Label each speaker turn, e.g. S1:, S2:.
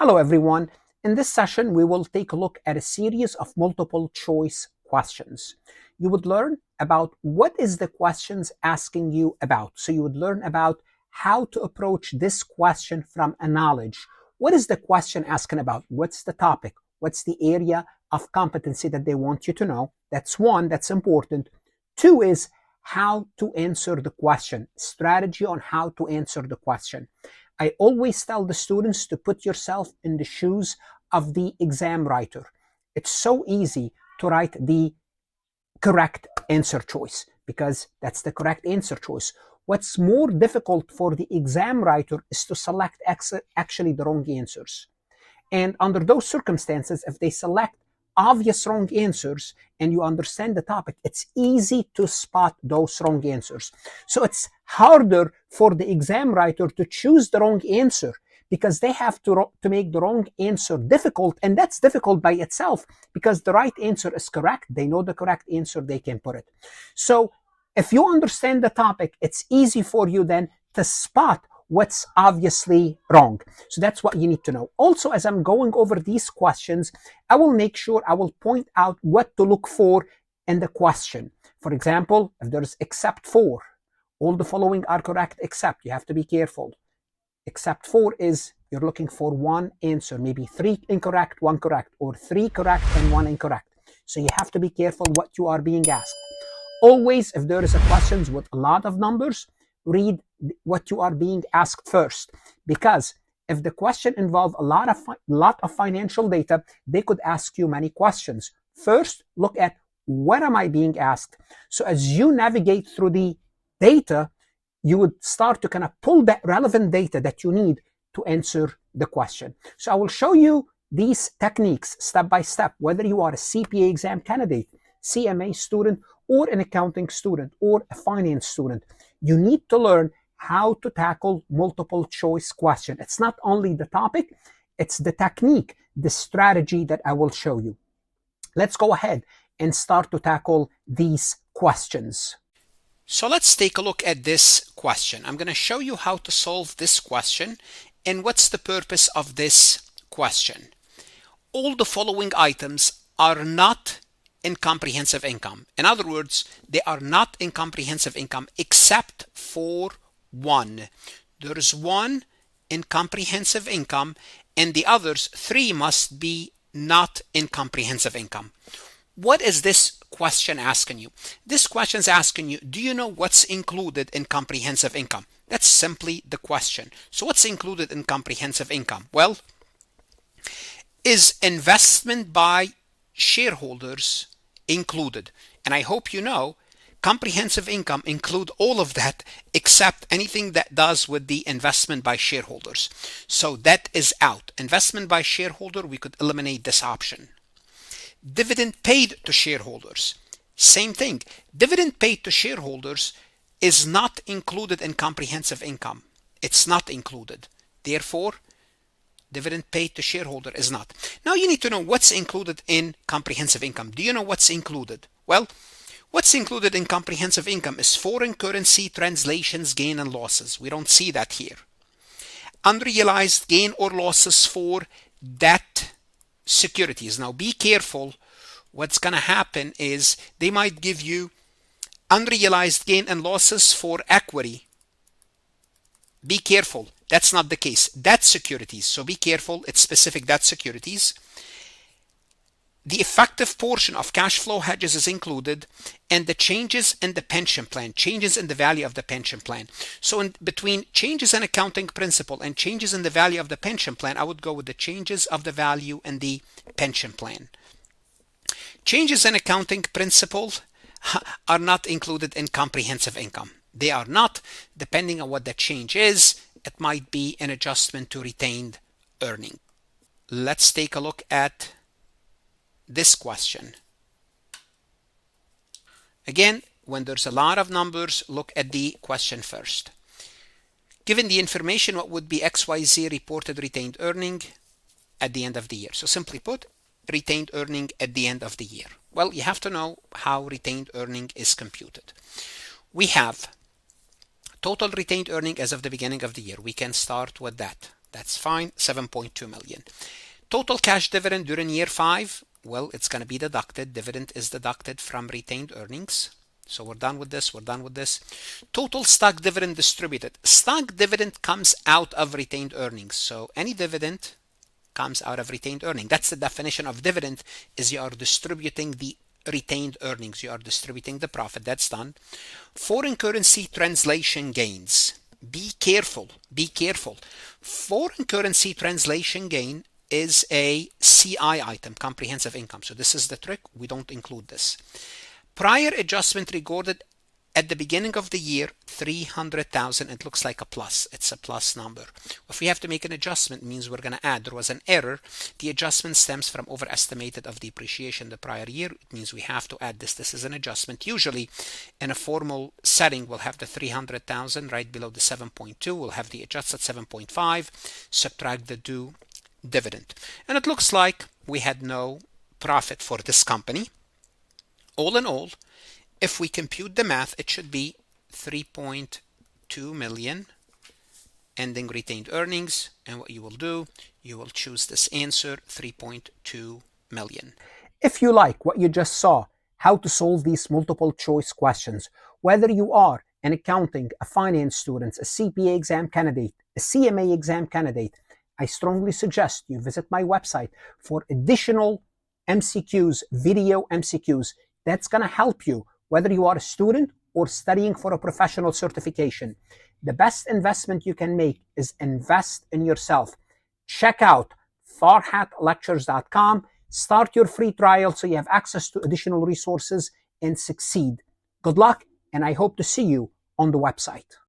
S1: Hello everyone. In this session, we will take a look at a series of multiple choice questions. You would learn about what is the questions asking you about. So you would learn about how to approach this question from a knowledge. What is the question asking about? What's the topic? What's the area of competency that they want you to know? That's one, that's important. Two is how to answer the question, strategy on how to answer the question. I always tell the students to put yourself in the shoes of the exam writer. It's so easy to write the correct answer choice because that's the correct answer choice. What's more difficult for the exam writer is to select actually the wrong answers. And under those circumstances, if they select obvious wrong answers and you understand the topic, it's easy to spot those wrong answers. So it's harder for the exam writer to choose the wrong answer because they have to make the wrong answer difficult. And that's difficult by itself because the right answer is correct. They know the correct answer, they can put it. So if you understand the topic, it's easy for you then to spot what's obviously wrong. So that's what you need to know. Also, as I'm going over these questions, I will make sure I will point out what to look for in the question. For example, if there's except for, all the following are correct except, you have to be careful. Except for is you're looking for one answer, maybe 3 incorrect, 1 correct, or 3 correct and 1 incorrect. So you have to be careful what you are being asked. Always, if there is a question with a lot of numbers, read what you are being asked first, because if the question involves a lot of financial data, they could ask you many questions. First, look at what am I being asked. So as you navigate through the data, you would start to kind of pull that relevant data that you need to answer the question. So I will show you these techniques step by step, whether you are a CPA exam candidate, CMA student, or an accounting student, or a finance student. You need to learn how to tackle multiple choice question. It's not only the topic, it's the technique, the strategy that I will show you. Let's go ahead and start to tackle these questions. So let's take a look at this question. I'm going to show you how to solve this question and what's the purpose of this question. All the following items are not in comprehensive income. In other words, they are not in comprehensive income except for one. There is one in comprehensive income and the others 3 must be not in comprehensive income. What is this question asking you? This question is asking you, do you know what's included in comprehensive income? That's simply the question. So what's included in comprehensive income? Well, is investment by shareholders included? And I hope you know comprehensive income include all of that except anything that does with the investment by shareholders. So that is out. Investment by shareholder, we could eliminate this option. Dividend paid to shareholders, same thing. Dividend paid to shareholders is not included in comprehensive income. It's not included. Therefore, dividend paid to shareholder is not. Now you need to know what's included in comprehensive income. Do you know what's included? Well, what's included in comprehensive income is foreign currency translations, gain and losses. We don't see that here. Unrealized gain or losses for debt securities. Now be careful. What's going to happen is they might give you unrealized gain and losses for equity. Be careful. That's not the case. Debt securities. So be careful. It's specific debt securities. The effective portion of cash flow hedges is included, and the changes in the pension plan, changes in the value of the pension plan. So in between changes in accounting principle and changes in the value of the pension plan, I would go with the changes of the value in the pension plan. Changes in accounting principle are not included in comprehensive income. They are not. Depending on what the change is, it might be an adjustment to retained earning. Let's take a look at this question. Again, when there's a lot of numbers, look at the question first. Given the information, what would be XYZ reported retained earning at the end of the year? So simply put, retained earning at the end of the year. Well, you have to know how retained earning is computed. We have total retained earning as of the beginning of the year. We can start with that. That's fine, 7.2 million. Total cash dividend during year 5, well, it's going to be deducted. Dividend is deducted from retained earnings. So we're done with this, we're done with this. Total stock dividend distributed. Stock dividend comes out of retained earnings. So any dividend comes out of retained earnings. That's the definition of dividend, is you are distributing the retained earnings. You are distributing the profit. That's done. Foreign currency translation gains. Be careful, be careful. Foreign currency translation gain is a CI item, comprehensive income. So this is the trick. We don't include this. Prior adjustment recorded at the beginning of the year, 300,000. It looks like a plus. It's a plus number. If we have to make an adjustment, it means we're going to add. There was an error. The adjustment stems from overestimated of depreciation the prior year. It means we have to add this. This is an adjustment. Usually, in a formal setting, we'll have the 300,000 right below the 7.2. We'll have the adjusted 7.5. Subtract the due dividend. And it looks like we had no profit for this company. All in all, if we compute the math, it should be 3.2 million ending retained earnings. And what you will do, you will choose this answer, 3.2 million. If you like what you just saw, how to solve these multiple choice questions, whether you are an accounting, a finance student, a CPA exam candidate, a CMA exam candidate, I strongly suggest you visit my website for additional MCQs, video MCQs. That's going to help you whether you are a student or studying for a professional certification. The best investment you can make is invest in yourself. Check out farhatlectures.com. Start your free trial so you have access to additional resources and succeed. Good luck, and I hope to see you on the website.